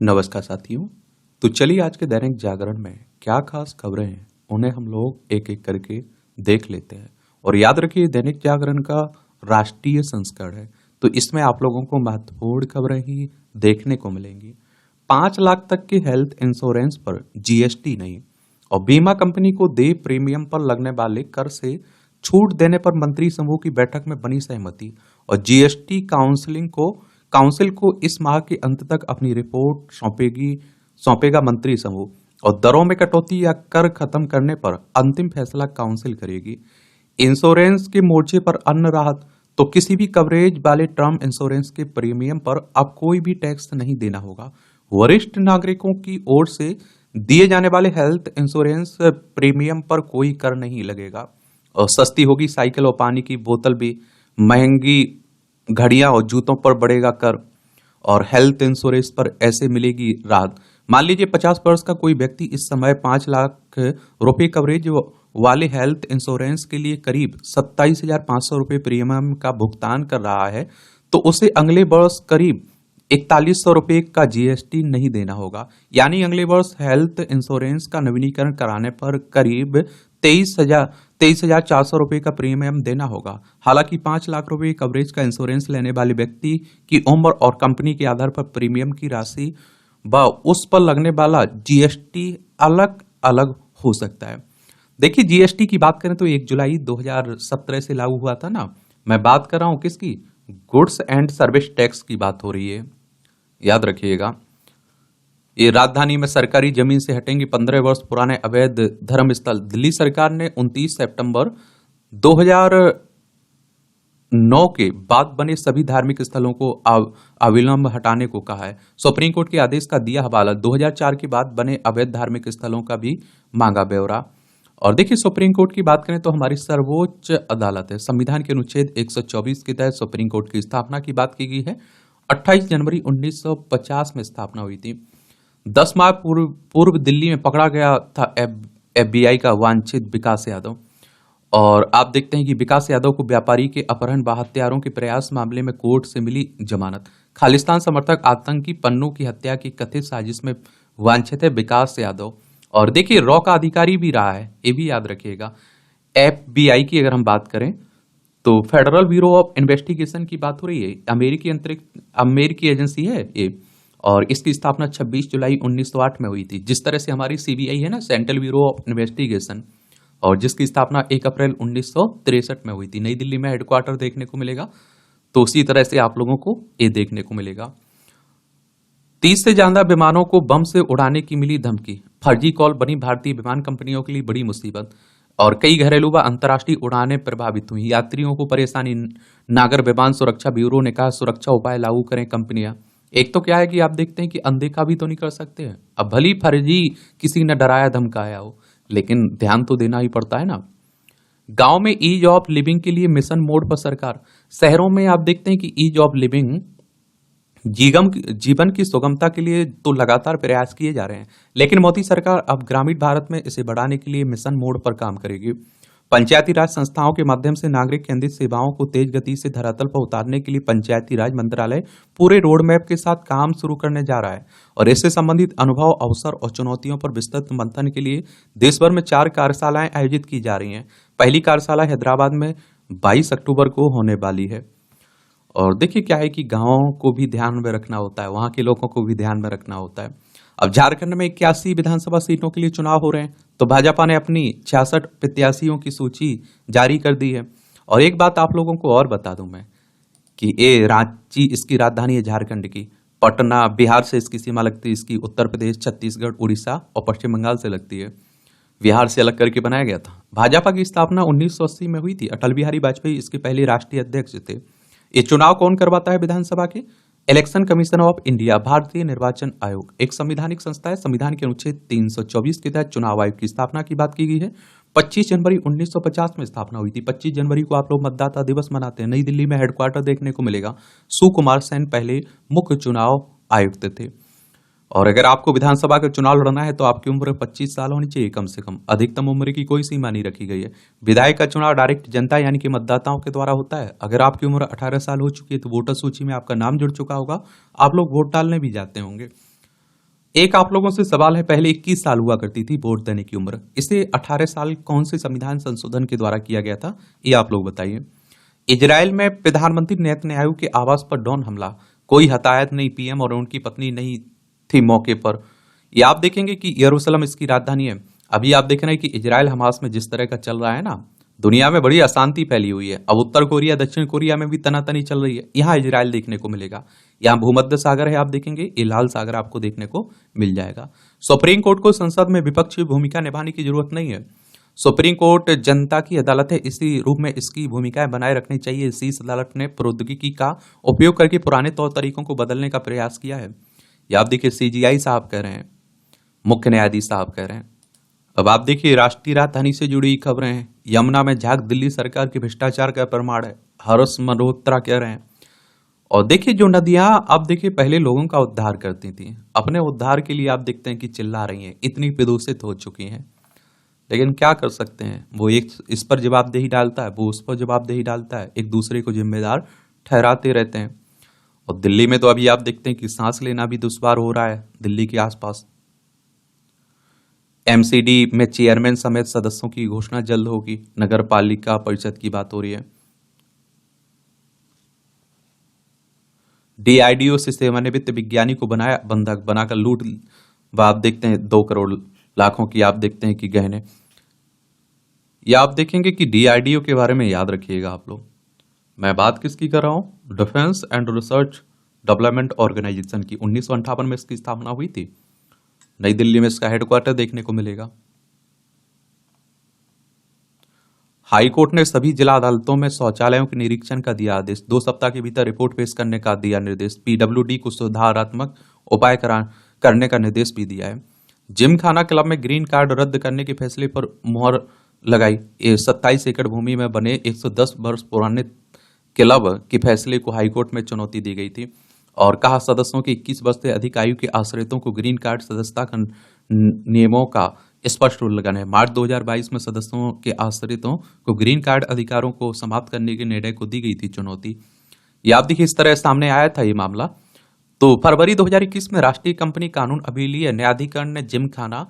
नमस्कार साथियों। तो चलिए आज के दैनिक जागरण में क्या खास खबरें हैं उन्हें हम लोग एक एक करके देख लेते हैं। और याद रखिए दैनिक जागरण का राष्ट्रीय संस्करण है, तो इसमें आप लोगों को महत्वपूर्ण खबरें ही देखने को मिलेंगी। 5 लाख तक के हेल्थ इंश्योरेंस पर जीएसटी नहीं, और बीमा कंपनी को दे प्रीमियम पर लगने वाले कर से छूट देने पर मंत्री समूह की बैठक में बनी सहमति। और जीएसटी काउंसिल को इस माह के अंत तक अपनी रिपोर्ट सौंपेगा मंत्री समूह। और दरों में कटौती या कर खत्म करने पर अंतिम फैसला काउंसिल करेगी। इंश्योरेंस के मोर्चे पर अन्य राहत, तो किसी भी कवरेज वाले टर्म इंश्योरेंस के प्रीमियम पर अब कोई भी टैक्स नहीं देना होगा। वरिष्ठ नागरिकों की ओर से दिए जाने वाले हेल्थ इंश्योरेंस प्रीमियम पर कोई कर नहीं लगेगा। और सस्ती होगी साइकिल और पानी की बोतल भी, महंगी घड़ियां और जूतों पर बढ़ेगा कर, और हेल्थ इंश्योरेंस पर ऐसे मिलेगी राहत। मान लीजिए 50 वर्ष का कोई व्यक्ति इस समय 5 लाख रुपए कवरेज वाले हेल्थ इंश्योरेंस के लिए करीब 27,500 रुपए प्रीमियम का भुगतान कर रहा है, तो उसे अगले वर्ष करीब 4100 रुपए का जीएसटी नहीं देना होगा। यानी अगले वर्ष हेल्थ इंश्योरेंस का नवीनीकरण कराने पर करीब 23,400 रुपए का प्रीमियम देना होगा। हालांकि 5 लाख रुपए कवरेज का इंश्योरेंस लेने वाले व्यक्ति की उम्र और कंपनी के आधार पर प्रीमियम की राशि व उस पर लगने वाला जीएसटी अलग अलग हो सकता है। देखिए जीएसटी की बात करें तो 1 जुलाई 2017 से लागू हुआ था ना। मैं बात कर रहा हूं किसकी? गुड्स एंड सर्विस टैक्स की बात हो रही है, याद रखिएगा। ये राजधानी में सरकारी जमीन से हटेंगे 15 वर्ष पुराने अवैध धर्मस्थल। दिल्ली सरकार ने 29 सितंबर 2009 के बाद बने सभी धार्मिक स्थलों को अविलंब हटाने को कहा है। सुप्रीम कोर्ट के आदेश का दिया हवाला। 2004 के बाद बने अवैध धार्मिक स्थलों का भी मांगा ब्यौरा। और देखिए सुप्रीम कोर्ट की बात करें तो हमारी सर्वोच्च अदालत है। संविधान के अनुच्छेद 124 के तहत सुप्रीम कोर्ट की स्थापना की बात की गई है। 28 जनवरी 1950 में स्थापना हुई थी। 10 माह पूर्व दिल्ली में पकड़ा गया था एफबीआई का वांछित विकास यादव। और आप देखते हैं कि विकास यादव को व्यापारी के अपहरण व हत्यारों के प्रयास मामले में कोर्ट से मिली जमानत। खालिस्तान समर्थक आतंकी पन्नू की हत्या की कथित साजिश में वांछित है विकास यादव। और देखिए रॉ का अधिकारी भी रहा है, ये भी याद रखिएगा। एफबीआई की अगर हम बात करें तो फेडरल ब्यूरो ऑफ इन्वेस्टिगेशन की बात हो रही है। अमेरिकी एजेंसी है ये, और इसकी स्थापना 26 जुलाई 1908 में हुई थी। जिस तरह से हमारी सीबीआई है ना, सेंट्रल ब्यूरो ऑफ इन्वेस्टिगेशन, और जिसकी स्थापना 1 अप्रैल 1963 में हुई थी। नई दिल्ली में हेडक्वार्टर देखने को मिलेगा। तो उसी तरह से आप लोगों को ये देखने को मिलेगा। 30 से ज्यादा विमानों को बम से उड़ाने की मिली धमकी। फर्जी कॉल बनी भारतीय विमान कंपनियों के लिए बड़ी मुसीबत। और कई घरेलू व अंतर्राष्ट्रीय उड़ानें प्रभावित हुई। यात्रियों को परेशानी। नागर विमान सुरक्षा ब्यूरो ने कहा सुरक्षा उपाय लागू करें कंपनियां। एक तो क्या है कि आप देखते हैं कि अनदेखा भी तो नहीं कर सकते हैं। अब भली फर्जी किसी ने डराया धमकाया हो, लेकिन ध्यान तो देना ही पड़ता है ना। गांव में ईज ऑफ लिविंग के लिए मिशन मोड पर सरकार। शहरों में आप देखते हैं कि ईज ऑफ लिविंग जीवन की सुगमता के लिए तो लगातार प्रयास किए जा रहे हैं, लेकिन मोदी सरकार अब ग्रामीण भारत में इसे बढ़ाने के लिए मिशन मोड पर काम करेगी। पंचायती राज संस्थाओं के माध्यम से नागरिक केंद्रित सेवाओं को तेज गति से धरातल पर उतारने के लिए पंचायती राज मंत्रालय पूरे रोड मैप के साथ काम शुरू करने जा रहा है। और इससे संबंधित अनुभव, अवसर और चुनौतियों पर विस्तृत मंथन के लिए देश भर में 4 कार्यशालाएं आयोजित की जा रही हैं। पहली कार्यशाला हैदराबाद में 22 अक्टूबर को होने वाली है। और देखिए क्या है कि गांवों को भी ध्यान में रखना होता है, वहां के लोगों को भी ध्यान में रखना होता है। अब झारखंड में 81 विधानसभा सीटों के लिए चुनाव हो रहे हैं, तो भाजपा ने अपनी 66 प्रत्याशियों की सूची जारी कर दी है। और एक बात आप लोगों को और बता दूं मैं कि ये रांची इसकी राजधानी है झारखंड की। पटना बिहार से इसकी सीमा लगती है, इसकी उत्तर प्रदेश, छत्तीसगढ़, उड़ीसा और पश्चिम बंगाल से लगती है। बिहार से अलग करके बनाया गया था। भाजपा की स्थापना 1980 में हुई थी। अटल बिहारी वाजपेयी इसके पहले राष्ट्रीय अध्यक्ष थे। ये चुनाव कौन करवाता है विधानसभा के? इलेक्शन कमीशन ऑफ इंडिया, भारतीय निर्वाचन आयोग, एक संवैधानिक संस्था है। संविधान के अनुच्छेद 324 के तहत चुनाव आयोग की स्थापना की बात की गई है। 25 जनवरी 1950 में स्थापना हुई थी। 25 जनवरी को आप लोग मतदाता दिवस मनाते हैं। नई दिल्ली में हेडक्वार्टर देखने को मिलेगा। सुकुमार सेन पहले मुख्य चुनाव आयुक्त थे। और अगर आपको विधानसभा का चुनाव लड़ना है तो आपकी उम्र 25 साल होनी चाहिए कम से कम। अधिकतम उम्र की कोई सीमा नहीं रखी गई है। विधायक का चुनाव डायरेक्ट जनता यानी कि मतदाताओं के द्वारा होता है। अगर आपकी उम्र 18 साल हो चुकी है तो वोटर सूची में आपका नाम जुड़ चुका होगा, आप लोग वोट डालने भी जाते होंगे। एक आप लोगों से सवाल है, पहले 21 साल हुआ करती थी वोट देने की उम्र, इसे 18 साल कौन से संविधान संशोधन के द्वारा किया गया था, ये आप लोग बताइए। इजराइल में प्रधानमंत्री नेतन्याहू के आवास पर ड्रोन हमला, कोई हताहत नहीं, पीएम और उनकी पत्नी नहीं थी मौके पर। ये आप देखेंगे कि यरूशलेम इसकी राजधानी है। अभी आप देख रहे हैं कि इजराइल हमास में जिस तरह का चल रहा है ना, दुनिया में बड़ी अशांति फैली हुई है। अब उत्तर कोरिया दक्षिण कोरिया में भी तनातनी चल रही है, यहाँ इजराइल देखने को मिलेगा। यहाँ भूमध्य सागर है, आप देखेंगे ये लाल सागर आपको देखने को मिल जाएगा। सुप्रीम कोर्ट को संसद में विपक्ष की भूमिका निभाने की जरूरत नहीं है। सुप्रीम कोर्ट जनता की अदालत है, इसी रूप में इसकी भूमिकाएं बनाए रखनी चाहिए। शीर्ष अदालत ने प्रौद्योगिकी का उपयोग करके पुराने तौर तरीकों को बदलने का प्रयास किया है। या आप देखिए सीजीआई साहब कह रहे हैं, मुख्य न्यायाधीश साहब कह रहे हैं। अब आप देखिए राष्ट्रीय राजधानी से जुड़ी खबरें हैं। यमुना में झाग, दिल्ली सरकार के भ्रष्टाचार का प्रमाण है, हर्ष मल्होत्रा कह रहे हैं। और देखिए जो नदियां आप देखिए पहले लोगों का उद्धार करती थी, अपने उद्धार के लिए आप देखते हैं कि चिल्ला रही हैं, इतनी प्रदूषित हो चुकी हैं। लेकिन क्या कर सकते हैं, वो एक इस पर जवाबदेही डालता है, वो उस पर जवाबदेही डालता है, एक दूसरे को जिम्मेदार ठहराते रहते हैं। और दिल्ली में तो अभी आप देखते हैं कि सांस लेना भी दुश्वार हो रहा है दिल्ली के आसपास। एमसीडी में चेयरमैन समेत सदस्यों की घोषणा जल्द होगी, नगर पालिका परिषद की बात हो रही है। डीआईडीओ से सेवानिवृत्त विज्ञानी को बनाया बंधक, बनाकर लूट। आप देखते हैं 2 करोड़ लाखों की आप देखते हैं कि गहने। या आप देखेंगे कि डीआरडीओ के बारे में याद रखिएगा आप लोग। मैं बात किसकी कर रहा हूं, defence and research development organisation की। 1958 में इसकी स्थापना हुई थी। नई दिल्ली में इसका हेडक्वार्टर देखने को मिलेगा। हाई कोर्ट ने सभी जिला अदालतों में शौचालयों के निरीक्षण का दिया आदेश, 2 सप्ताह के भीतर रिपोर्ट पेश करने का दिया निर्देश। पीडब्ल्यूडी को सुधारात्मक उपाय करने का निर्देश भी दिया है। जिम खाना क्लब में ग्रीन कार्ड रद्द करने के फैसले पर मुहर लगाई। 27 एकड़ भूमि में बने 110 वर्ष पुराने क्लब के फैसले को हाईकोर्ट में चुनौती दी गई थी और कहा सदस्यों के 21 वर्ष से अधिक आयु के आश्रितों को ग्रीन कार्ड सदस्यता का नियमों का स्पष्ट उल्लंघन है। मार्च 2022 में सदस्यों के आश्रितों को ग्रीन कार्ड अधिकारों को समाप्त करने के निर्णय को दी गई थी चुनौती। ये आप देखिए इस तरह सामने आया था ये मामला। तो फरवरी 2021 में राष्ट्रीय कंपनी कानून अभिलीय न्यायाधिकरण ने जिम खाना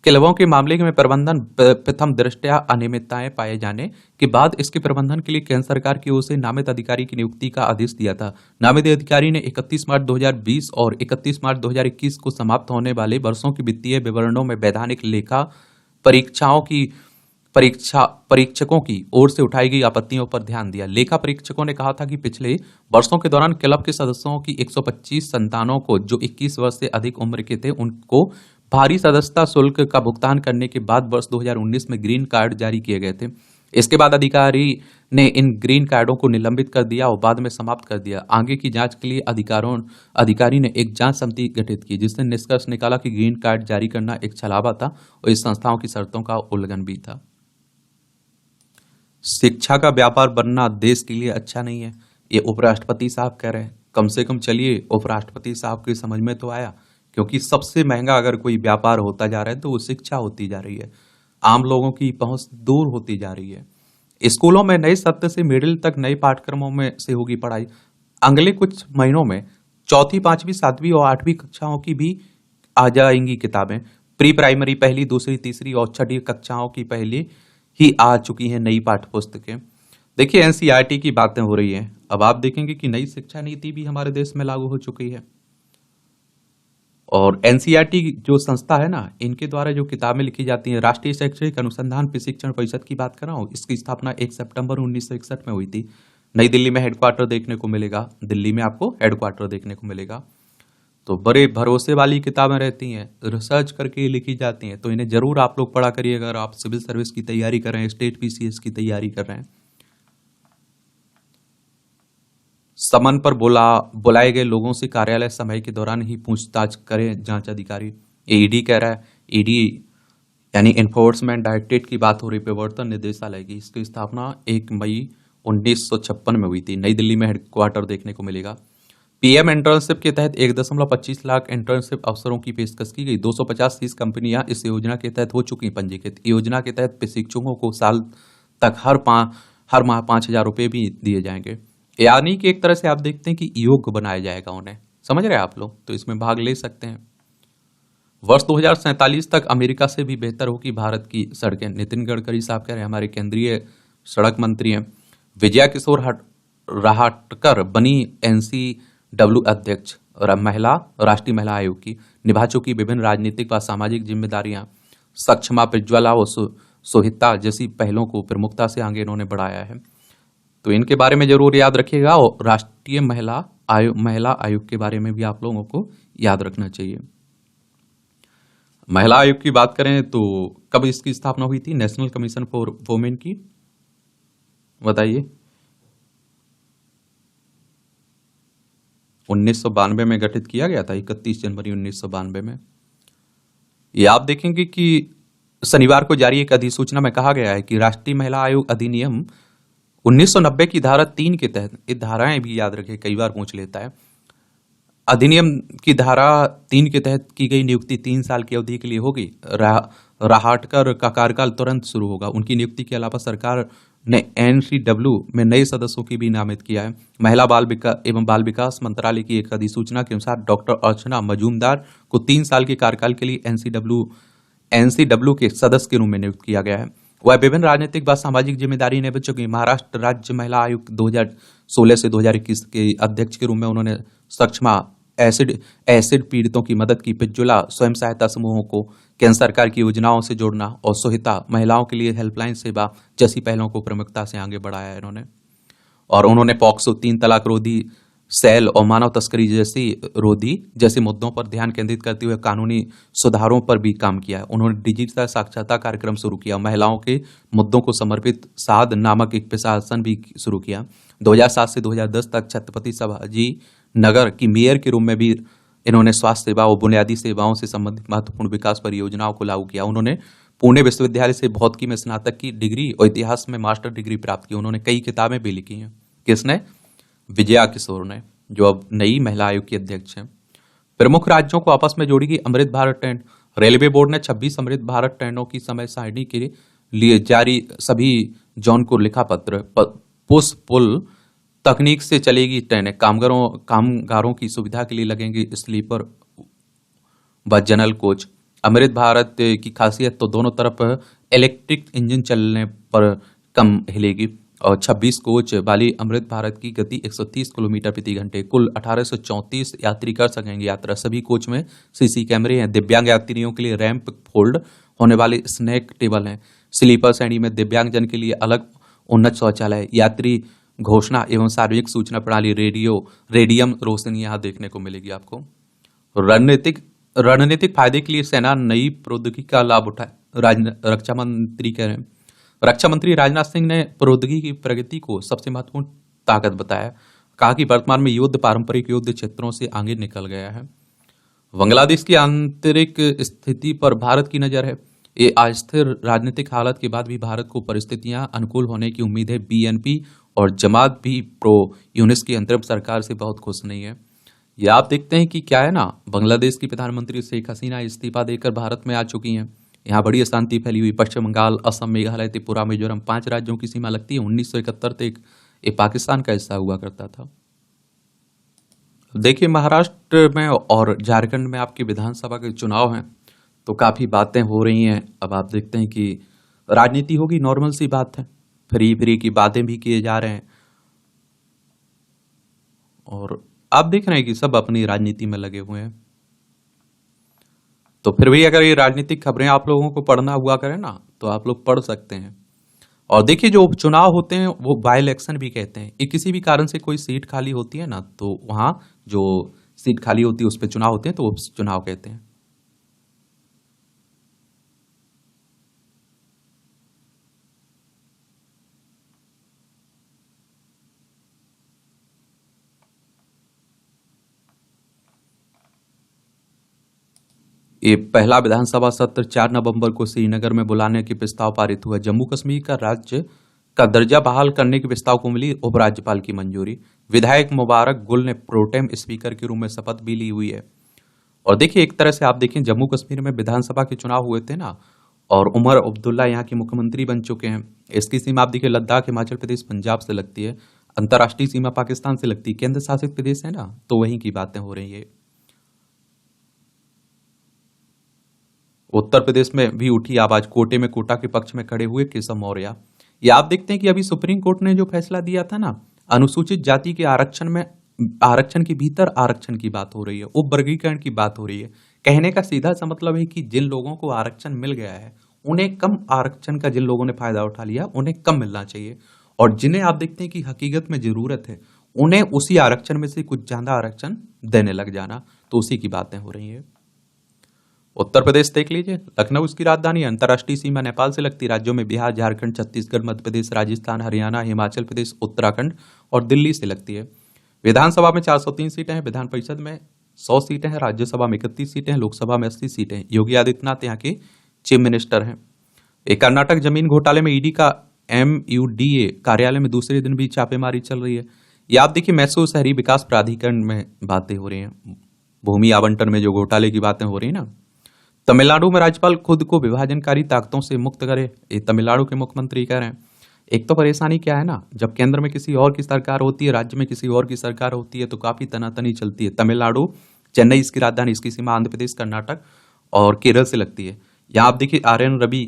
क्लबों के मामले में प्रबंधन प्रथम दृष्टया अनियमितताएं पाए जाने के बाद इसके प्रबंधन के लिए केंद्र सरकार की ओर से नामित अधिकारी की नियुक्ति का आदेश दिया था। नामित अधिकारी ने 31 मार्च 2020 और 31 मार्च 2021 को समाप्त होने वाले वर्षों के वित्तीय विवरणों में वैधानिक लेखा परीक्षकों की ओर से उठाई गई आपत्तियों पर ध्यान दिया। लेखा परीक्षकों ने कहा था कि पिछले वर्षों के दौरान क्लब के सदस्यों की 125 संतानों को जो 21 वर्ष से अधिक उम्र के थे उनको भारी सदस्यता शुल्क का भुगतान करने के बाद वर्ष 2019 में ग्रीन कार्ड जारी किए गए थे। इसके बाद अधिकारी ने इन ग्रीन कार्डों को निलंबित कर दिया और बाद में समाप्त कर दिया। आगे की जांच के लिए अधिकारी ने एक जांच समिति गठित की जिसने निष्कर्ष निकाला कि ग्रीन कार्ड जारी करना एक छलावा था और इस संस्थाओं की शर्तों का उल्लंघन भी था। शिक्षा का व्यापार बनना देश के लिए अच्छा नहीं है, ये उपराष्ट्रपति साहब कह रहे हैं। कम से कम चलिए उपराष्ट्रपति साहब की समझ में तो आया, क्योंकि सबसे महंगा अगर कोई व्यापार होता जा रहा है तो वो शिक्षा होती जा रही है। आम लोगों की पहुंच दूर होती जा रही है। स्कूलों में नए सत्र से मिडिल तक नए पाठ्यक्रमों में से होगी पढ़ाई। अगले कुछ महीनों में 4वीं, 5वीं, 7वीं और 8वीं कक्षाओं की भी आ जाएंगी किताबें। प्री प्राइमरी 1ली, 2री, 3री और 6ठी कक्षाओं की पहले ही आ चुकी हैं नई पाठ्य पुस्तकें। देखिए एनसीईआरटी की बातें हो रही हैं। अब आप देखेंगे कि नई शिक्षा नीति भी हमारे देश में लागू हो चुकी है और एनसीईआरटी जो संस्था है ना, इनके द्वारा जो किताबें लिखी जाती हैं, राष्ट्रीय शैक्षिक अनुसंधान प्रशिक्षण परिषद की बात कर रहा हूँ, इसकी स्थापना 1 सितंबर 1961 में हुई थी। नई दिल्ली में हेडक्वार्टर देखने को मिलेगा, दिल्ली में आपको हेडक्वार्टर देखने को मिलेगा। तो बड़े भरोसे वाली किताबें रहती हैं, रिसर्च करके लिखी जाती हैं, तो इन्हें जरूर आप लोग पढ़ा करिए अगर आप सिविल सर्विस की तैयारी कर रहे हैं, स्टेट पीसीएस की तैयारी कर रहे हैं। समन पर बुलाए गए लोगों से कार्यालय समय के दौरान ही पूछताछ करें जांच अधिकारी। ईडी कह रहा है, ईडी यानी एनफोर्समेंट डायरेक्टरेट की बात हो रही, प्रवर्तन निदेशालय की। इसकी स्थापना 1 मई 1956 में हुई थी। नई दिल्ली में हेडक्वार्टर देखने को मिलेगा। पीएम इंटर्नशिप के तहत 1.25 लाख इंटर्नशिप अवसरों की पेशकश की गई। 250 कंपनियां इस योजना के तहत हो चुकी पंजीकृत। योजना के तहत प्रशिक्षुओं को साल तक हर माह 5,000 रुपए भी दिए जाएंगे। यानी कि एक तरह से आप देखते हैं कि योग्य बनाया जाएगा उन्हें। समझ रहे हैं आप लोग, तो इसमें भाग ले सकते हैं। वर्ष 2047 तक अमेरिका से भी बेहतर होगी भारत की सड़कें, नितिन गडकरी साहब कह रहे हैं। हमारे केंद्रीय सड़क मंत्री हैं। विजया किशोर राहटकर बनी एनसीडब्ल्यू अध्यक्ष और महिला राष्ट्रीय महिला आयोग की, निभा चुकी विभिन्न राजनीतिक व सामाजिक जिम्मेदारियां। सक्षमा प्रज्वला व सोहिता जैसी पहलों को प्रमुखता से आगे इन्होंने बढ़ाया है। तो इनके बारे में जरूर याद रखिएगा और राष्ट्रीय महिला आयोग के बारे में भी आप लोगों को याद रखना चाहिए। महिला आयोग की बात करें तो कब इसकी स्थापना हुई थी? नेशनल कमीशन फॉर वुमेन की, बताइए। 1992 में गठित किया गया था, 31 जनवरी 1992 में। ये आप देखेंगे कि शनिवार को जारी एक अधिसूचना में कहा गया है कि राष्ट्रीय महिला आयोग अधिनियम 1990 की धारा 3 के तहत, ये धाराएं भी याद रखें, कई बार पूछ लेता है। अधिनियम की धारा 3 के तहत की गई नियुक्ति 3 साल की अवधि के लिए होगी। राहटकर का कार्यकाल तुरंत शुरू होगा। उनकी नियुक्ति के अलावा सरकार ने एनसीडब्ल्यू में नए सदस्यों की भी नामित किया है। महिला बाल विकास मंत्रालय की एक अधिसूचना के अनुसार डॉक्टर अर्चना मजूमदार को 3 साल के कार्यकाल के लिए एनसीडब्ल्यू के सदस्य के रूप में नियुक्त किया गया है। वह विभिन्न राजनीतिक व सामाजिक जिम्मेदारी निभा चुकी। महाराष्ट्र राज्य महिला आयोग 2016 से 2021 के अध्यक्ष के रूप में उन्होंने सक्षमा एसिड पीड़ितों की मदद की, प्रज्वला स्वयं सहायता समूहों को केंद्र सरकार की योजनाओं से जोड़ना और सोहिता महिलाओं के लिए हेल्पलाइन सेवा जैसी पहलों को प्रमुखता से आगे बढ़ाया है इन्होंने। और उन्होंने पॉक्सो, 3 तलाक रोधी सेल और मानव तस्करी जैसे मुद्दों पर ध्यान केंद्रित करते हुए कानूनी सुधारों पर भी काम किया है। उन्होंने डिजिटल साक्षरता कार्यक्रम शुरू किया, महिलाओं के मुद्दों को समर्पित साध नामक एक प्रशासन भी शुरू किया। 2007 से 2010 तक छत्रपति शिवाजी नगर की मेयर के रूप में भी इन्होंने स्वास्थ्य सेवा और बुनियादी सेवाओं से संबंधित महत्वपूर्ण विकास परियोजनाओं को लागू किया। उन्होंने पुणे विश्वविद्यालय से भौतिकी में स्नातक की डिग्री और इतिहास में मास्टर डिग्री प्राप्त की। उन्होंने कई किताबें भी लिखी हैं। किसने? विजया किशोर ने, जो अब नई महिला आयोग की अध्यक्ष हैं। प्रमुख राज्यों को आपस में जोड़ेगी Amrit Bharat train. Railway board ने 26 अमृत भारत ट्रेनों की समय सारणी के लिए जारी सभी जोन को लिखा पत्र। पुश पुल तकनीक से चलेगी ट्रेनें। कामगारों की सुविधा के लिए लगेंगे स्लीपर व जनरल कोच। अमृत भारत की खासियत तो दोनों तरफ इलेक्ट्रिक इंजन चलने पर कम हिलेगी और 26 कोच वाली अमृत भारत की गति 130 किलोमीटर प्रति घंटे। कुल 1834 यात्री कर सकेंगे यात्रा। सभी कोच में सीसी कैमरे हैं। दिव्यांग यात्रियों के लिए रैंप, फोल्ड होने वाले स्नैक टेबल हैं। स्लीपर श्रेणी में दिव्यांगजन के लिए अलग उन्नत शौचालय। यात्री घोषणा एवं सार्वजनिक सूचना प्रणाली रेडियम रोशनी यहाँ देखने को मिलेगी आपको। रणनीतिक फायदे के लिए सेना नई प्रौद्योगिकी का लाभ उठाए, रक्षा मंत्री कह रहे हैं। रक्षा मंत्री राजनाथ सिंह ने प्रौद्योगिकी की प्रगति को सबसे महत्वपूर्ण ताकत बताया। कहा कि वर्तमान में युद्ध पारंपरिक युद्ध क्षेत्रों से आगे निकल गया है। बांग्लादेश की आंतरिक स्थिति पर भारत की नजर है। ये अस्थिर राजनीतिक हालत के बाद भी भारत को परिस्थितियां अनुकूल होने की उम्मीद है। बीएनपी और जमात भी प्रो यूनिस की अंतरिम सरकार से बहुत खुश नहीं है। ये आप देखते हैं कि क्या है ना, बांग्लादेश की प्रधानमंत्री शेख हसीना इस्तीफा देकर भारत में आ चुकी हैं। यहाँ बड़ी अशांति फैली हुई। पश्चिम बंगाल, असम, मेघालय, त्रिपुरा, मिजोरम 5 राज्यों की सीमा लगती है। 1971 तक ये पाकिस्तान का हिस्सा हुआ करता था। देखिए, महाराष्ट्र में और झारखंड में आपकी विधानसभा के चुनाव हैं तो काफी बातें हो रही हैं। अब आप देखते हैं कि राजनीति होगी, नॉर्मल सी बात है। फ्री की बातें भी किए जा रहे हैं और आप देख रहे हैं कि सब अपनी राजनीति में लगे हुए हैं। तो फिर भी अगर ये राजनीतिक खबरें आप लोगों को पढ़ना हुआ करें ना, तो आप लोग पढ़ सकते हैं। और देखिए, जो चुनाव होते हैं वो बाय इलेक्शन भी कहते हैं। ये किसी भी कारण से कोई सीट खाली होती है ना, तो वहां जो सीट खाली होती है उस पर चुनाव होते हैं, तो वो चुनाव कहते हैं। ये पहला विधानसभा सत्र 4 नवंबर को श्रीनगर में बुलाने के प्रस्ताव पारित हुआ। जम्मू कश्मीर का राज्य का दर्जा बहाल करने के प्रस्ताव को मिली उपराज्यपाल की मंजूरी। विधायक मुबारक गुल ने प्रोटेम स्पीकर के रूप में शपथ भी ली हुई है। और देखिए, एक तरह से आप देखें, जम्मू कश्मीर में विधानसभा के चुनाव हुए थे ना, और उमर अब्दुल्ला यहाँ के मुख्यमंत्री बन चुके हैं। इसकी सीमा आप देखिए, लद्दाख, हिमाचल प्रदेश, पंजाब से लगती है। अंतर्राष्ट्रीय सीमा पाकिस्तान से लगती है। केंद्र शासित प्रदेश है ना, तो वहीं की बातें हो रही है। उत्तर प्रदेश में भी उठी आवाज, कोटे में कोटा के पक्ष में खड़े हुए केशव मौर्य। ये आप देखते हैं कि अभी सुप्रीम कोर्ट ने जो फैसला दिया था ना, अनुसूचित जाति के आरक्षण में, आरक्षण के भीतर आरक्षण की बात हो रही है, उप वर्गीकरण की बात हो रही है। कहने का सीधा सा मतलब है कि जिन लोगों को आरक्षण मिल गया है उन्हें कम आरक्षण का, जिन लोगों ने फायदा उठा लिया उन्हें कम मिलना चाहिए, और जिन्हें आप देखते हैं कि हकीकत में जरूरत है उन्हें उसी आरक्षण में से कुछ ज्यादा आरक्षण देने लग जाना। तो उसी की बातें हो रही है। उत्तर प्रदेश देख लीजिए, लखनऊ इसकी राजधानी, अंतर्राष्ट्रीय सीमा नेपाल से लगती राज्यों में बिहार, झारखंड, छत्तीसगढ़, मध्य प्रदेश, राजस्थान, हरियाणा, हिमाचल प्रदेश, उत्तराखंड और दिल्ली से लगती है। विधानसभा में 403 सीटें हैं, विधान परिषद में 100 सीटें हैं, राज्यसभा में 31 सीटें हैं, लोकसभा में 80 सीटें हैं। योगी आदित्यनाथ यहाँ के चीफ मिनिस्टर हैं। कर्नाटक जमीन घोटाले में ईडी का MUDA कार्यालय में दूसरे दिन भी छापेमारी चल रही है। ये आप देखिए, मैसूर शहरी विकास प्राधिकरण में बातें हो रही हैं, भूमि आवंटन में जो घोटाले की बातें हो रही है ना। तमिलनाडु में राज्यपाल खुद को विभाजनकारी ताकतों से मुक्त करे, ये तमिलनाडु के मुख्यमंत्री कह रहे हैं। एक तो परेशानी क्या है ना, जब केंद्र में किसी और की सरकार होती है, राज्य में किसी और की सरकार होती है, तो काफी तनातनी चलती है। तमिलनाडु, चेन्नई इसकी राजधानी, इसकी सीमा आंध्र प्रदेश, कर्नाटक और केरल से लगती है। यहाँ आप देखिए, RN रवि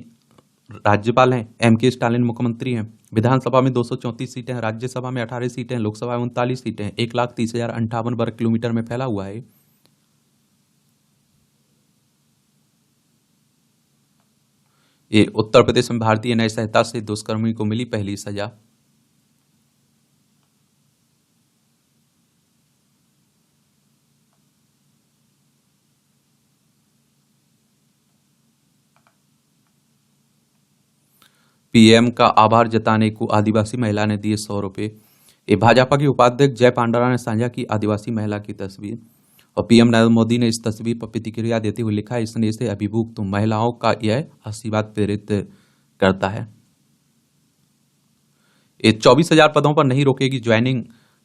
राज्यपाल हैं, MK स्टालिन मुख्यमंत्री हैं। विधानसभा में 234 सीटें हैं, राज्यसभा में 18 सीटें हैं, लोकसभा में 39 सीटें हैं। 1,30,058 वर्ग किलोमीटर में फैला हुआ है। ये उत्तर प्रदेश में भारतीय न्याय संहिता से दुष्कर्मी को मिली पहली सजा। PM का आभार जताने को आदिवासी महिला ने दिए 100 रुपए। ये भाजपा के उपाध्यक्ष जय पांडरा ने साझा की आदिवासी महिला की तस्वीर, और PM नरेंद्र मोदी ने इस तस्वीर पर प्रतिक्रिया देते हुए लिखा, इसने इसे अभिभूत महिलाओं का यह आशीर्वाद प्रेरित करता है। ये 24,000 पदों पर नहीं रोकेगी ज्वाइनिंग,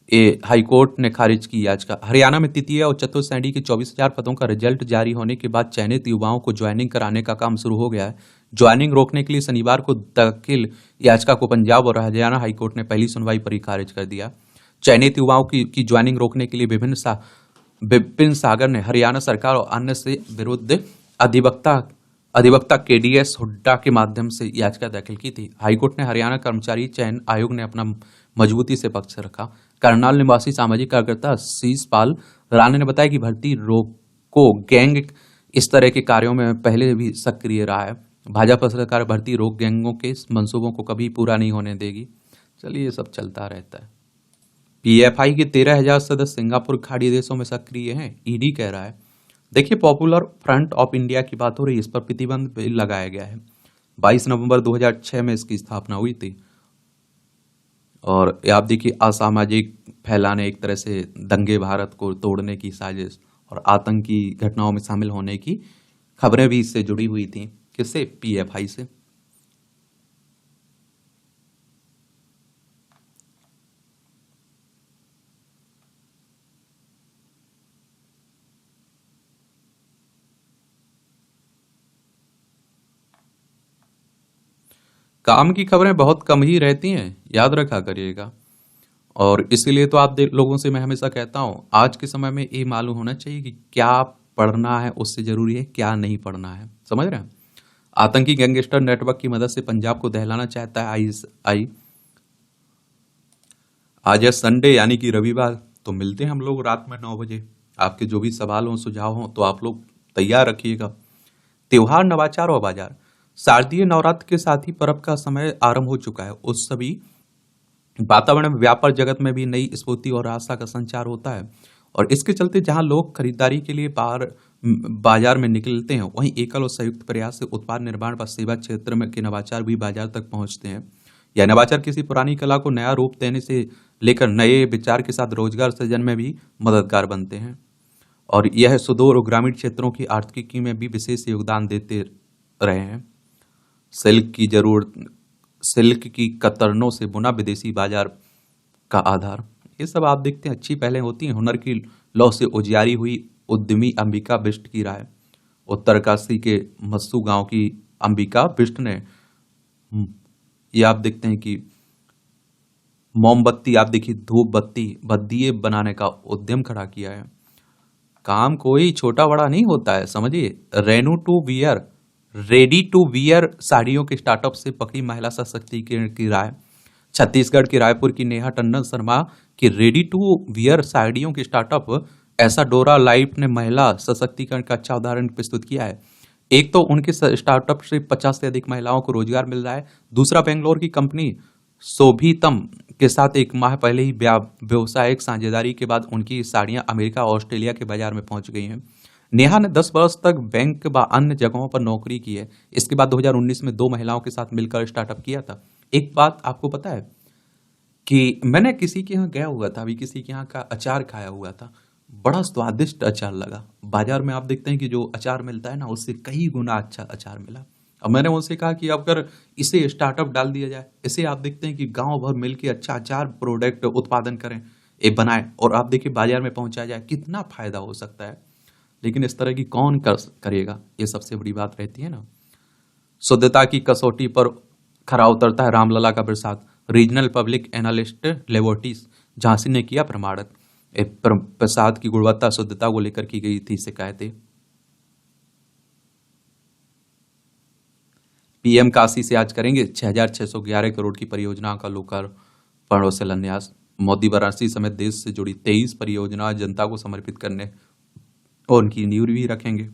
ये हाईकोर्ट ने खारिज की याचिका। हरियाणा में तृतीय और चतुर्थ श्रेणी के 24,000 पदों का रिजल्ट जारी होने के बाद चयनित युवाओं को ज्वाइनिंग कराने का काम शुरू हो गया है। ज्वाइनिंग रोकने के लिए शनिवार को दाखिल याचिका को पंजाब और हरियाणा हाईकोर्ट ने पहली सुनवाई पर ही खारिज कर दिया। चयनित युवाओं की ज्वाइनिंग रोकने के लिए विपिन सागर ने हरियाणा सरकार और अन्य से विरुद्ध अधिवक्ता KDS हुड्डा के माध्यम से याचिका दाखिल की थी। हाईकोर्ट ने हरियाणा कर्मचारी चयन आयोग ने अपना मजबूती से पक्ष रखा। करनाल निवासी सामाजिक कार्यकर्ता शीश पाल राणा ने बताया कि भर्ती रोको गैंग इस तरह के कार्यों में पहले भी सक्रिय रहा है। भाजपा सरकार भर्ती रोक गैंगों के मंसूबों को कभी पूरा नहीं होने देगी। चलिए, ये सब चलता रहता है। PFI के 13,000 सदस्य सिंगापुर खाड़ी देशों में सक्रिय हैं, ED कह रहा है। देखिए, पॉपुलर फ्रंट ऑफ इंडिया की बात हो रही है, इस पर प्रतिबंध लगाया गया है। 22 नवंबर 2006 में इसकी स्थापना हुई थी, और आप देखिए, असामाजिक फैलाने, एक तरह से दंगे भारत को तोड़ने की साजिश और आतंकी घटनाओं में शामिल होने की खबरें भी इससे जुड़ी हुई थी। किससे? PFI से। काम की खबरें बहुत कम ही रहती हैं, याद रखा करिएगा। और इसीलिए तो आप लोगों से मैं हमेशा कहता हूं, आज के समय में ये मालूम होना चाहिए कि क्या पढ़ना है उससे जरूरी है क्या नहीं पढ़ना है। समझ रहे हैं? आतंकी गैंगस्टर नेटवर्क की मदद से पंजाब को दहलाना चाहता है ISI। आज है संडे, यानी कि रविवार, तो मिलते हैं हम लोग रात में 9 बजे। आपके जो भी सवाल हो, सुझाव हो, तो आप लोग तैयार रखिएगा। त्योहार, नवाचार और बाजार। शारदीय नवरात्र के साथ ही पर्व का समय आरंभ हो चुका है। उस सभी वातावरण में व्यापार जगत में भी नई स्फूर्ति और आशा का संचार होता है, और इसके चलते जहां लोग खरीदारी के लिए बाजार में निकलते हैं, वहीं एकल और संयुक्त प्रयास से उत्पाद निर्माण व सेवा क्षेत्र में के नवाचार भी बाजार तक पहुंचते हैं। यह नवाचार किसी पुरानी कला को नया रूप देने से लेकर नए विचार के साथ रोजगार सृजन में भी मददगार बनते हैं, और यह सुदूर और ग्रामीण क्षेत्रों की आर्थिकी में भी विशेष योगदान देते रहे हैं। सिल्क की कतरनों से बुना विदेशी बाजार का आधार, ये सब आप देखते हैं अच्छी पहले होती हैं। हुनर की लौ से उजियारी हुई उद्यमी अंबिका बिष्ट की राय। उत्तरकाशी के मस्सू गांव की अंबिका बिष्ट ने ये आप देखते हैं कि मोमबत्ती, आप देखिए धूप बत्ती दिए बनाने का उद्यम खड़ा किया है। काम कोई छोटा बड़ा नहीं होता है, समझिए। Renu to wear ready to wear साड़ियों के स्टार्टअप से पकड़ी महिला सशक्तिकरण की राय। छत्तीसगढ़ के रायपुर की नेहा टंडन शर्मा की रेडी टू वियर साड़ियों की स्टार्टअप ऐसा डोरा लाइफ ने महिला सशक्तिकरण का अच्छा उदाहरण प्रस्तुत किया है। एक तो उनके स्टार्टअप से 50 से अधिक महिलाओं को रोजगार मिल रहा है। दूसरा, बेंगलोर की कंपनी शोभितम के साथ एक माह पहले ही व्यवसायिक साझेदारी के बाद उनकी साड़ियां अमेरिका और ऑस्ट्रेलिया के बाजार में पहुंच गई हैं। नेहा ने 10 वर्ष तक बैंक व अन्य जगहों पर नौकरी की है। इसके बाद 2019 में 2 महिलाओं के साथ मिलकर स्टार्टअप किया था। एक बात आपको पता है कि मैंने किसी के यहाँ गया हुआ था, अभी किसी के यहाँ का अचार खाया हुआ था, बड़ा स्वादिष्ट अचार लगा। बाजार में आप देखते हैं कि जो अचार मिलता है ना, उससे कई गुना अच्छा अचार मिला। अब मैंने उनसे कहा कि अगर इसे स्टार्टअप डाल दिया जाए, इसे आप देखते हैं कि गांव भर मिलके अच्छा अचार प्रोडक्ट उत्पादन करें, ये बनाएं और आप देखिए बाजार में पहुंचाया जाए, कितना फायदा हो सकता है। लेकिन इस तरह की कौन करेगा, ये सबसे बड़ी बात रहती है ना। शुद्धता की कसौटी पर खरा उतरता है रामलला का प्रसाद। Regional public analyst laboratories Jhansi ने किया प्रमाणित। प्रसाद की गुणवत्ता शुद्धता को लेकर की गई थी शिकायतें। पीएम काशी से आज करेंगे 6,611 करोड़ की परियोजनाओं का लोकार्पण और शिलान्यास। मोदी वाराणसी समेत देश से जुड़ी 23 परियोजनाएं जनता को समर्पित करने और उनकी नींव भी रखेंगे।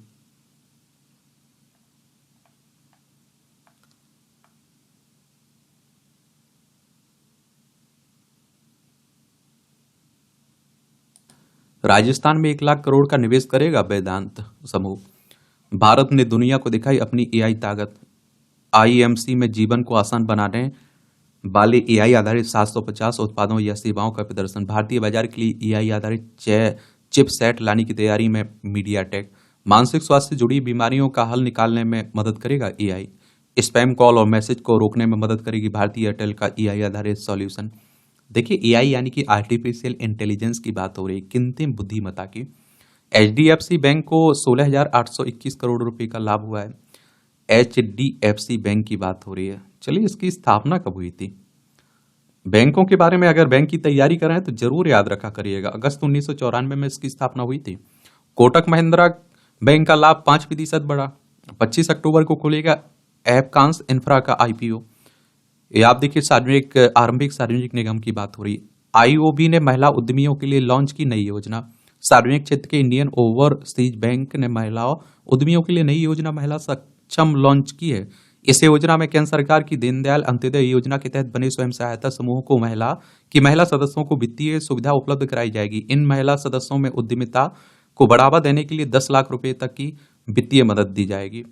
राजस्थान में 1 लाख करोड़ का निवेश करेगा वेदांत समूह। भारत ने दुनिया को दिखाई अपनी एआई ताकत। आईएमसी में जीवन को आसान बनाने वाले एआई आधारित 750 उत्पादों या सेवाओं का प्रदर्शन। भारतीय बाजार के लिए एआई आधारित चिपसेट लाने की तैयारी में मीडियाटेक। मानसिक स्वास्थ्य से जुड़ी बीमारियों का हल निकालने में मदद करेगा एआई। स्पैम कॉल और मैसेज को रोकने में मदद करेगी भारतीय एयरटेल का एआई आधारित सॉल्यूशन। देखिए, एआई यानी कि आर्टिफिशियल इंटेलिजेंस की बात हो रही है, कृत्रिम बुद्धिमत्ता की। एचडीएफसी बैंक को 16,821 करोड़ रुपए का लाभ हुआ है। एचडीएफसी बैंक की बात हो रही है। चलिए, इसकी स्थापना कब हुई थी? बैंकों के बारे में अगर बैंक की तैयारी कर रहे हैं तो जरूर याद रखा करिएगा। अगस्त 1994 में इसकी स्थापना हुई थी। कोटक महिंद्रा बैंक का लाभ 5% बढ़ा। 25 अक्टूबर को खुलेगा एपकांस इंफ्रा का आईपीओ। ये आप देखिए, सार्वजनिक आरंभिक सार्वजनिक निगम की बात हो रही है। आईओबी ने महिला उद्यमियों के लिए लॉन्च की नई योजना। सार्वजनिक क्षेत्र के इंडियन ओवरसीज बैंक ने महिला उद्यमियों के लिए नई योजना महिला सक्षम लॉन्च की है। इस योजना में केंद्र सरकार की दीनदयाल अंत्योदय योजना के तहत बने स्वयं सहायता समूह को महिला सदस्यों को वित्तीय सुविधा उपलब्ध कराई जाएगी। इन महिला सदस्यों में उद्यमिता को बढ़ावा देने के लिए 10 लाख रुपए तक की वित्तीय मदद दी जाएगी।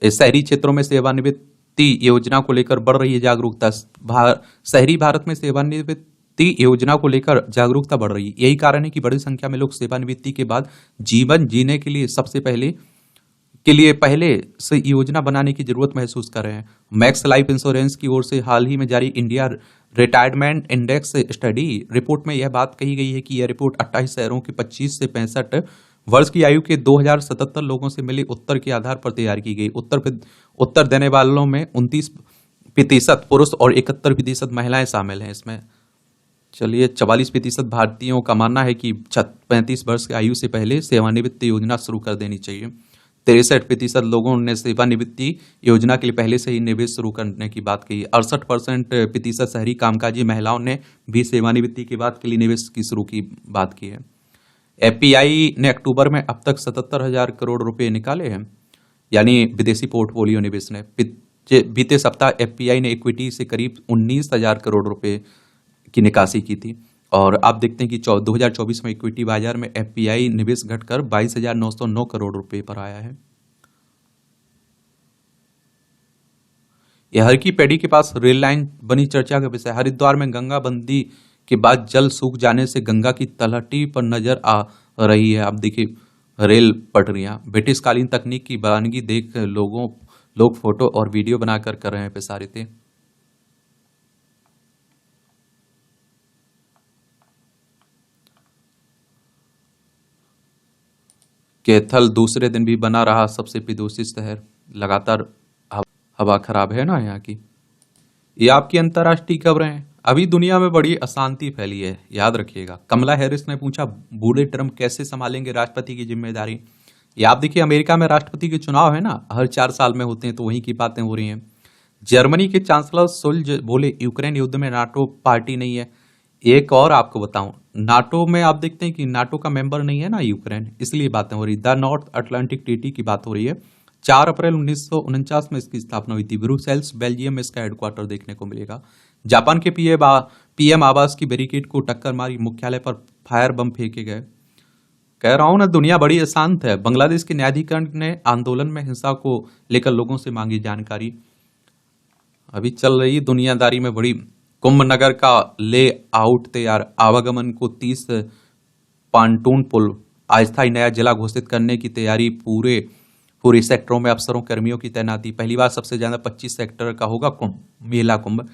शहरी क्षेत्रों में सेवानिवृत्ति योजना को लेकर बढ़ रही है जागरूकता। शहरी भारत में सेवानिवृत्ति योजना को लेकर जागरूकता बढ़ रही है। यही कारण है कि बड़ी संख्या में लोग सेवानिवृत्ति के बाद जीवन जीने के लिए पहले से योजना बनाने की जरूरत महसूस कर रहे हैं। मैक्स लाइफ इंश्योरेंस की ओर से हाल ही में जारी India retirement index study report में यह बात कही गई है कि यह रिपोर्ट 28 शहरों के 25 से 65 वर्ष की आयु के 2077 लोगों से मिले उत्तर के आधार पर तैयार की गई। उत्तर देने वालों में 29% पुरुष और 71% महिलाएं शामिल हैं इसमें। चलिए, 44% भारतीयों का मानना है कि 35 वर्ष की आयु से पहले सेवानिवृत्ति योजना शुरू कर देनी चाहिए। 63% लोगों ने सेवानिवृत्ति योजना के लिए पहले से ही निवेश शुरू करने की बात कही। 68% शहरी कामकाजी महिलाओं ने भी सेवानिवृत्ति की बात के लिए निवेश की शुरू की बात की है। एफपीआई ने अक्टूबर में अब तक 77,000 करोड़ रुपए निकाले हैं, यानी विदेशी पोर्टफोलियो निवेश ने। बीते सप्ताह एफपीआई ने इक्विटी से करीब 19,000 करोड़ रुपए की निकासी की थी। और आप देखते हैं कि 2024 में इक्विटी बाजार में एफपीआई निवेश घटकर 22,909 करोड़ रुपए पर आया है। यह हर की पैड़ी के पास रेल लाइन बनी चर्चा का विषय। हरिद्वार में गंगा बंदी के बाद जल सूख जाने से गंगा की तलहटी पर नजर आ रही है। आप देखिए, रेल पटरियां ब्रिटिश कालीन तकनीक की बरानगी देख लोग फोटो और वीडियो बनाकर कर रहे हैं प्रसारित। कैथल दूसरे दिन भी बना रहा सबसे प्रदूषित शहर। लगातार हवा खराब है ना यहाँ की। ये आपकी अंतर्राष्ट्रीय खबरें हैं। अभी दुनिया में बड़ी अशांति फैली है, याद रखिएगा। कमला हैरिस ने पूछा, बूढ़े ट्रंप कैसे संभालेंगे राष्ट्रपति की जिम्मेदारी। ये आप देखिए, अमेरिका में राष्ट्रपति के चुनाव है ना, हर 4 साल में होते हैं, तो वहीं की बातें हो रही हैं। जर्मनी के चांसलर सुल्ज बोले यूक्रेन युद्ध में नाटो पार्टी नहीं है। एक और आपको बताऊं, नाटो में आप देखते हैं कि नाटो का मेंबर नहीं है ना यूक्रेन, इसलिए बातें हो रही। द नॉर्थ अटलांटिक ट्रीटी की बात हो रही है। 4 अप्रैल 1949 में इसकी स्थापना हुई थी। ब्रुसेल्स बेल्जियम में इसका हेडक्वार्टर देखने को मिलेगा। जापान के पीएम आवास की बैरिकेड को टक्कर मारी, मुख्यालय पर फायर बम फेंके गए। कह रहा हूं ना, दुनिया बड़ी अशांत है। बांग्लादेश के न्यायाधिकरण ने आंदोलन में हिंसा को लेकर लोगों से मांगी जानकारी। अभी चल रही दुनियादारी में बड़ी। कुंभ नगर का ले आउट तैयार, आवागमन को 30 पांटून पुल, अस्थायी नया जिला घोषित करने की तैयारी। पूरे सेक्टरों में अफसरों कर्मियों की तैनाती। पहली बार सबसे ज्यादा 25 सेक्टर का होगा मेला कुंभ।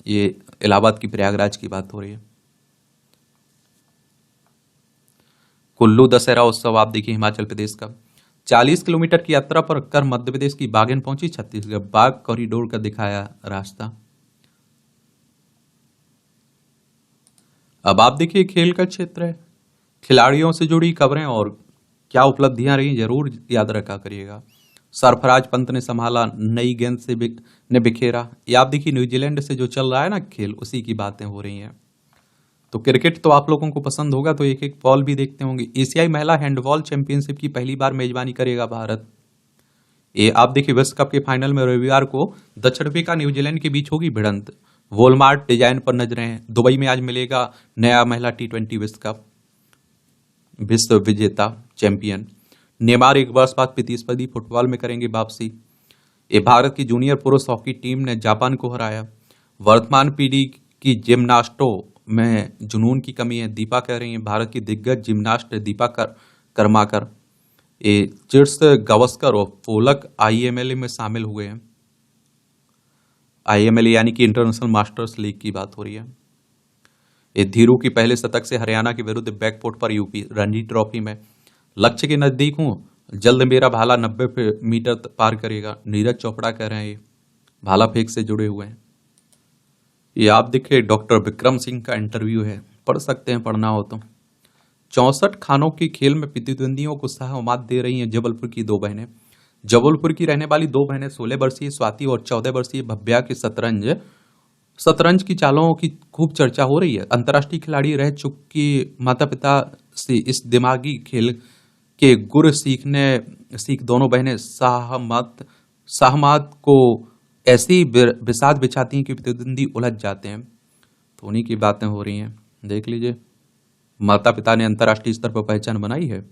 ये इलाहाबाद की प्रयागराज की बात हो रही है। कुल्लू दशहरा उत्सव आप देखिए हिमाचल प्रदेश का। 40 किलोमीटर की यात्रा पर कर मध्य प्रदेश की बागेन पहुंची छत्तीसगढ़। बाघ कॉरिडोर का दिखाया रास्ता। अब आप देखिए खेल का क्षेत्र है। खिलाड़ियों से जुड़ी खबरें और क्या उपलब्धियां रही जरूर याद रखा करिएगा। सरफराज पंत ने संभाला, नई गेंद से ने बिखेरा। ये आप देखिए न्यूजीलैंड से जो चल रहा है ना खेल, उसी की बातें हो रही हैं। तो क्रिकेट तो आप लोगों को पसंद होगा, तो एक एक बॉल भी देखते होंगे। एशियाई महिला हैंडबॉल चैंपियनशिप की पहली बार मेजबानी करेगा भारत। ये आप देखिए विश्व कप के फाइनल में रविवार को दक्षिण अफ्रीका न्यूजीलैंड के बीच होगी भिड़ंत। वॉलमार्ट डिजाइन पर नजरें हैं। दुबई में आज मिलेगा नया महिला T20 विश्व कप विश्व विजेता चैंपियन। नेमार एक वर्ष बाद प्रतिस्पर्धी फुटबॉल में करेंगे वापसी। ये भारत की जूनियर पुरुष हॉकी टीम ने जापान को हराया। वर्तमान पीढ़ी की जिम्नास्टों में जुनून की कमी है, दीपा कह रही है। भारत की दिग्गज जिम्नास्ट दीपा कर्माकर, ये चिर्स गावस्कर और पोलक IMLA में शामिल हुए हैं। IMLA यानी कि इंटरनेशनल मास्टर्स लीग की बात हो रही है। ये धीरू की पहले शतक से हरियाणा के विरुद्ध बैकफुट पर यूपी रणजी ट्रॉफी में। लक्ष्य के नजदीक हूं, जल्द मेरा भाला 90 मीटर पार करेगा, नीरज चोपड़ा कह रहे हैं। ये भाला फेंक से जुड़े हुए हैं। ये आप देखिए डॉक्टर विक्रम सिंह का इंटरव्यू है, पढ़ सकते हैं पढ़ना हो तो। 64 खानों के खेल में प्रतिद्वंदियों को सहमत दे रही हैं जबलपुर की 2 बहनें। जबलपुर की रहने वाली 2 बहनें 16 वर्षीय स्वाति और 14 वर्षीय भव्या के शतरंज की चालों की खूब चर्चा हो रही है। अंतर्राष्ट्रीय खिलाड़ी रह चुकी माता पिता से इस दिमागी खेल के गुर सीख दोनों बहनें सहमत को ऐसी बिसात बिछाती हैं कि प्रतिद्वंदी उलझ जाते हैं। तो उन्हीं की बातें हो रही हैं, देख लीजिए। माता पिता ने अंतर्राष्ट्रीय स्तर पर पहचान बनाई है।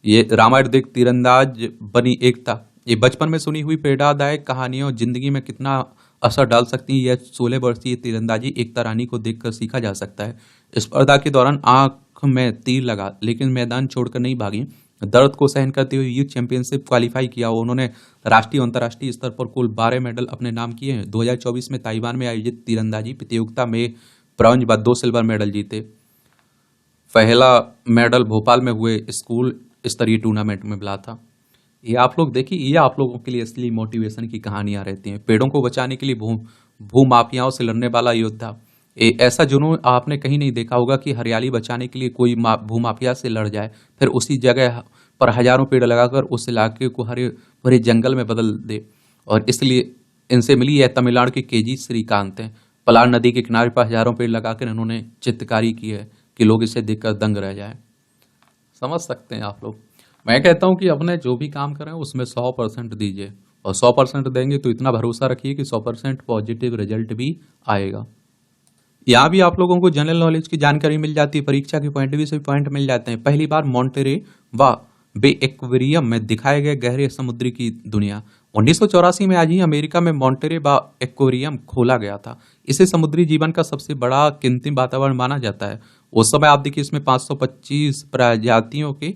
ये रामायण देख तीरंदाज बनी एकता। ये बचपन में सुनी हुई प्रेरणादायक कहानियां जिंदगी में कितना असर डाल सकती है, यह 16 वर्षीय तीरंदाजी एकता रानी को देखकर सीखा जा सकता है। स्पर्धा के दौरान आंख में तीर लगा, लेकिन मैदान छोड़कर नहीं भागी। दर्द को सहन करते हुए यूथ चैंपियनशिप क्वालिफाई किया। उन्होंने राष्ट्रीय और अंतर्राष्ट्रीय स्तर पर कुल 12 मेडल अपने नाम किए हैं। 2024 में ताइवान में आयोजित तीरंदाजी प्रतियोगिता में ब्रॉन्ज व 2 सिल्वर मेडल जीते। पहला मेडल भोपाल में हुए स्कूल स्तरीय टूर्नामेंट में मिला था। ये आप लोग देखिए, ये आप लोगों के लिए असली मोटिवेशन की कहानियां रहती हैं। पेड़ों को बचाने के लिए भूमाफियाओं से लड़ने वाला योद्धा। ऐसा जुनून आपने कहीं नहीं देखा होगा कि हरियाली बचाने के लिए कोई भूमाफिया से लड़ जाए, फिर उसी जगह पर हजारों पेड़ लगाकर उस इलाके को हरे भरे जंगल में बदल दे। और इसलिए इनसे मिली है तमिलनाडु के KG श्रीकांत हैं। पलार नदी के किनारे पर हजारों पेड़ लगाकर इन्होंने चित्रकारी की है कि लोग इसे देखकर दंग रह जाए। समझ सकते हैं आप लोग। मैं कहता हूं कि अपने जो भी काम करें उसमें 100% दीजिए, और 100% देंगे तो इतना भरोसा रखिए कि 100% पॉजिटिव रिजल्ट भी आएगा। यहाँ भी आप लोगों को जनरल नॉलेज की जानकारी मिल जाती है, परीक्षा के पॉइंट भी से पॉइंट मिल जाते हैं। पहली बार मॉन्टेरे व बे एक्वेरियम में दिखाए गए गहरे समुद्री की दुनिया। 1984 में आज ही अमेरिका में मॉन्टेरे व एक्वेरियम खोला गया था। इसे समुद्री जीवन का सबसे बड़ा कृत्रिम वातावरण माना जाता है। उस समय आप देखिए इसमें 525 प्रजातियों के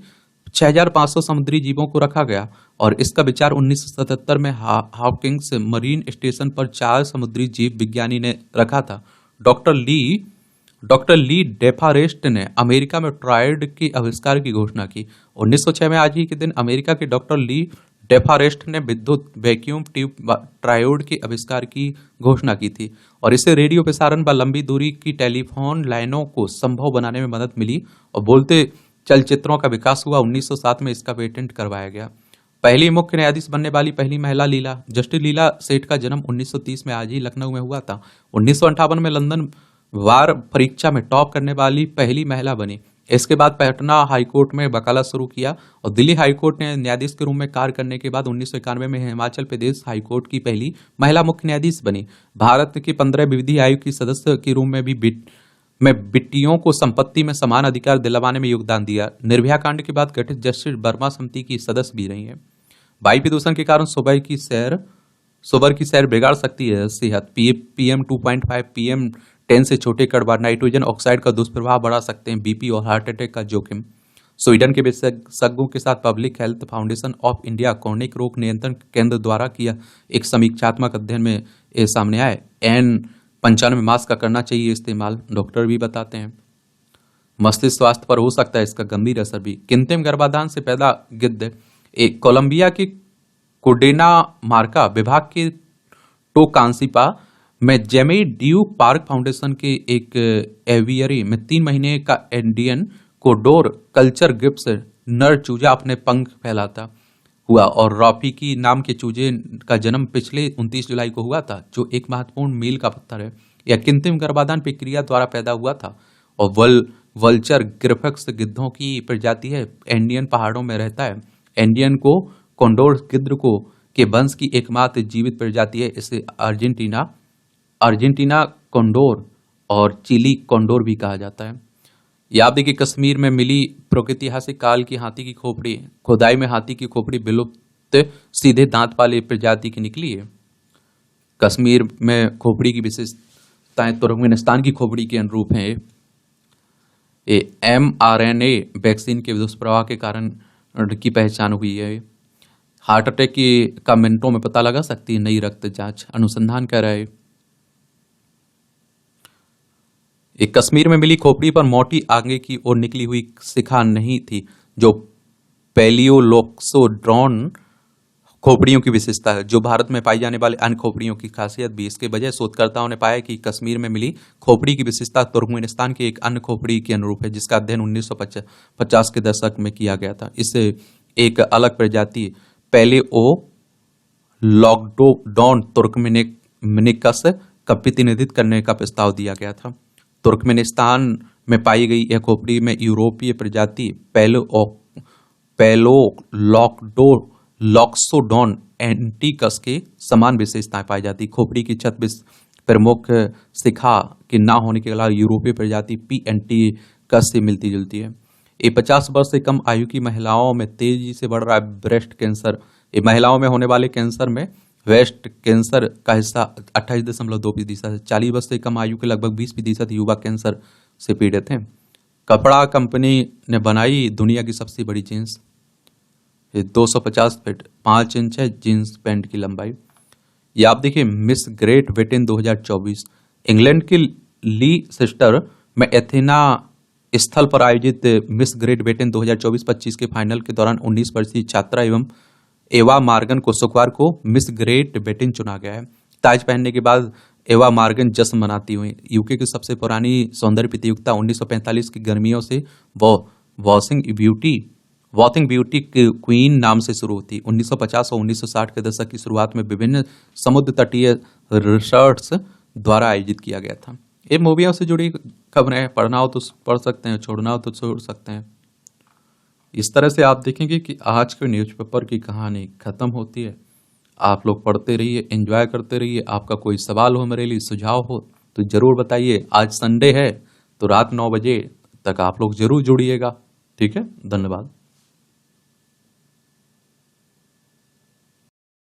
6500 समुद्री जीवों को रखा गया, और इसका विचार 1977 में हॉकिंग्स मरीन स्टेशन पर 4 समुद्री जीव विज्ञानी ने रखा था। डॉक्टर ली डेफारेस्ट ने अमेरिका में ट्रायड के आविष्कार की घोषणा की। 1906 में आज ही के दिन अमेरिका के डॉक्टर ली डेफारेस्ट ने विद्युत वैक्यूम ट्यूब ट्रायोड के आविष्कार की घोषणा की थी, और इससे रेडियो प्रसारण व लंबी दूरी की टेलीफोन लाइनों को संभव बनाने में मदद मिली। और बोलते चलचित्रों का विकास हुआ। 1907 में इसका पेटेंट करवाया गया। पहली मुख्य न्यायाधीश बनने वाली पहली महिला लीला जस्टिस लीला सेठ का जन्म 1930 में आज ही लखनऊ में हुआ था। 1958 में लंदन बार परीक्षा में टॉप करने वाली पहली महिला बनी। इसके बाद पटना हाईकोर्ट में वकालत शुरू किया और दिल्ली हाईकोर्ट ने न्यायाधीश के रूप में कार्य करने के बाद 1991 में हिमाचल प्रदेश हाईकोर्ट की पहली महिला मुख्य न्यायाधीश बनी। भारत की 15 विधि आयोग की सदस्य के रूप में भी बेटियों को संपत्ति में समान अधिकार दिलवाने में योगदान दिया। निर्भया कांड के बाद गठित जस्टिस वर्मा समिति की सदस्य भी रही है। वायु प्रदूषण के कारण सुबह की सैर बिगाड़ सकती है सेहत। PM 2.5 PM10 से छोटे कण नाइट्रोजन ऑक्साइड का दुष्प्रभाव बढ़ा सकते हैं बीपी और हार्ट अटैक का जोखिम। स्वीडन के विशेषज्ञों के साथ public health foundation of India chronic रोग नियंत्रण केंद्र द्वारा किया एक समीक्षात्मक अध्ययन में ये सामने आए। N95 मास्क का करना चाहिए इस्तेमाल, डॉक्टर भी बताते हैं। मस्तिष्क स्वास्थ्य पर हो सकता है इसका गंभीर असर भी। कृत्रिम गर्भाधान से पैदा गिद्ध। एक कोलंबिया की कोडेना मार्का विभाग के टोकांसिपा में जेमी ड्यूक पार्क फाउंडेशन के एक एवियरी में 3 महीने का इंडियन कोडोर कल्चर गिप्स नर चूजा अपने पंख फैलाता हुआ और रॉफी की नाम के चूजे का जन्म पिछले 29 जुलाई को हुआ था, जो एक महत्वपूर्ण मील का पत्थर है। यह कृत्रिम गर्भाधान प्रक्रिया द्वारा पैदा हुआ था और वल्चर ग्रिफक्स गिद्धों की प्रजाति है। इंडियन पहाड़ों में रहता है। इंडियन को कोंडोर गिद्ध को के वंश की एकमात्र जीवित प्रजाति है। इसे अर्जेंटीना कोंडोर और चिली कोंडोर भी कहा जाता है। ये आप देखिए कश्मीर में मिली प्रागैतिहासिक काल की हाथी की खोपड़ी। खुदाई में हाथी की खोपड़ी विलुप्त सीधे दांत वाली प्रजाति की निकली है। कश्मीर में खोपड़ी की विशेषताएं तुर्कमेनिस्तान की खोपड़ी के अनुरूप हैं। ये mRNA वैक्सीन के दुष्प्रभाव के कारण की पहचान हुई है। हार्ट अटैक का मिनटों में पता लगा सकती है नई रक्त जांच, अनुसंधान कर रहा है। एक कश्मीर में मिली खोपड़ी पर मोटी आगे की ओर निकली हुई शिखा नहीं थी, जो पैलियोलोक्सोड्रॉन खोपड़ियों की विशेषता है, जो भारत में पाई जाने वाली अन्य खोपड़ियों की खासियत भी। इसके बजाय शोधकर्ताओं ने पाया कि कश्मीर में मिली खोपड़ी की विशेषता तुर्कमेनिस्तान की एक अन्य खोपड़ी के अनुरूप है, जिसका अध्ययन 1950 के दशक में किया गया था। इससे एक अलग प्रजाति पैलियोलोक्सोड्रॉन तुर्कमेनिकस का प्रतिनिधित्व करने का प्रस्ताव दिया गया था। तुर्कमेनिस्तान में पाई गई यह खोपड़ी में यूरोपीय प्रजाति पैलियोलोक्सोडॉन एंटिकस के समान विशेषताएं पाई जाती। खोपड़ी की छत प्रमुख शिखा के न होने के अलावा यूरोपीय प्रजाति पी एंटिकस से मिलती जुलती है। ये 50 वर्ष से कम आयु की महिलाओं में तेजी से बढ़ रहा है ब्रेस्ट कैंसर। ये महिलाओं में होने वाले कैंसर में ब्रेस्ट कैंसर का हिस्सा 28.2% है। 40 वर्ष से कम आयु के लगभग 20% युवा कैंसर से पीड़ित हैं। कपड़ा कंपनी ने बनाई दुनिया की सबसे बड़ी जींस। 250 फीट 5 इंच है जींस पैंट की लंबाई। ये आप देखिए मिस ग्रेट ब्रिटेन 2024। इंग्लैंड की ली सिस्टर में एथेना स्थल पर आयोजित मिस ग्रेट ब्रिटेन 2024-25 के फाइनल के दौरान 19 वर्षीय छात्रा एवा मार्गन को शुक्रवार को मिस ग्रेट ब्रिटेन चुना गया है। ताज पहनने के बाद एवा मार्गन जश्न मनाती हुई। यूके की सबसे पुरानी सौंदर्य प्रतियोगिता 1945 की गर्मियों से वॉथिंग ब्यूटी क्वीन नाम से शुरू होती। 1950 और 1960 के दशक की शुरुआत में विभिन्न समुद्र तटीय रिसर्ट्स द्वारा आयोजित किया गया था। ये मूवियों से जुड़ी खबरें पढ़ना हो तो पढ़ सकते हैं, छोड़ना हो तो छोड़ सकते हैं। इस तरह से आप देखेंगे कि आज के न्यूज़पेपर की कहानी खत्म होती है। आप लोग पढ़ते रहिए, एंजॉय करते रहिए। आपका कोई सवाल हो मेरे लिए, सुझाव हो तो जरूर बताइए। आज संडे है तो रात 9 बजे तक आप लोग जरूर जुड़िएगा। ठीक है, धन्यवाद।